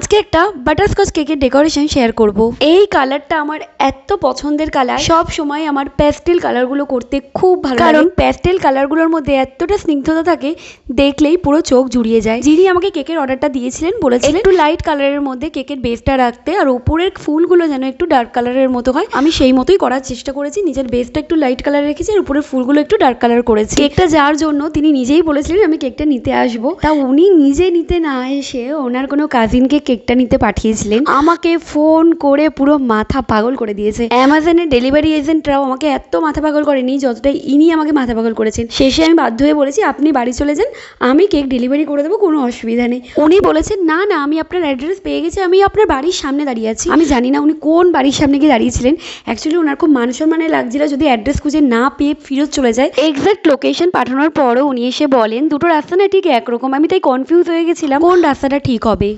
আজকে একটা বাটারস্কচ কেকের ডেকোরেশন শেয়ার করব। এই কালারটা আমার এত পছন্দের কালার, সব সময় আমার প্যাস্টেল কালারগুলো করতে খুব ভালো লাগে, কারণ প্যাস্টেল কালারগুলোর মধ্যে এতটা স্নিগ্ধতা থাকে, দেখলেই পুরো চোখ জুড়িয়ে যায়। যিনি আমাকে কেকের অর্ডারটা দিয়েছিলেন বলেছিলেন একটু লাইট কালারের মধ্যে কেকের বেসটা রাখতে, আর উপরের ফুলগুলো যেন একটু ডার্ক কালারের মতো হয়। আমি সেই মতোই করার চেষ্টা করেছি, নিজের বেসটা একটু লাইট কালার রেখেছি আর উপরের ফুলগুলো একটু ডার্ক কালার করেছি। কেকটা যার জন্য তিনি নিজেই বলেছিলেন আমি কেকটা নিতে আসবো, তা উনি নিজে নিতে না এসে ওনার কোনো কাজিনকে কেকটা নিতে পাঠিয়েছিলেন। আমাকে ফোন করে পুরো মাথা পাগল করে দিয়েছে। অ্যামাজনের ডেলিভারি এজেন্টরাও আমাকে এত মাথা পাগল করেনি যতটা ইনি আমাকে মাথা পাগল করেছেন। শেষে আমি বাধ্য হয়ে বলেছি আপনি বাড়ি চলে যান, আমি কেক ডেলিভারি করে দেবো, কোনো অসুবিধা নেই। উনি বলেছেন না না, আমি আপনার অ্যাড্রেস পেয়ে গেছি, আমি আপনার বাড়ির সামনে দাঁড়িয়ে আছি। আমি জানি না উনি কোন বাড়ির সামনে গিয়ে দাঁড়িয়েছিলেন। অ্যাকচুয়ালি ওনার খুব মান সম্মানে লাগছিল যদি অ্যাড্রেস খুঁজে না পেয়ে ফিরত চলে যায়। এক্সাক্ট লোকেশন পাঠানোর পরও উনি এসে বলেন দুটো রাস্তা না ঠিক একরকম। আমি তাই কনফিউজ হয়ে গেছিলাম কোন রাস্তাটা ঠিক হবে।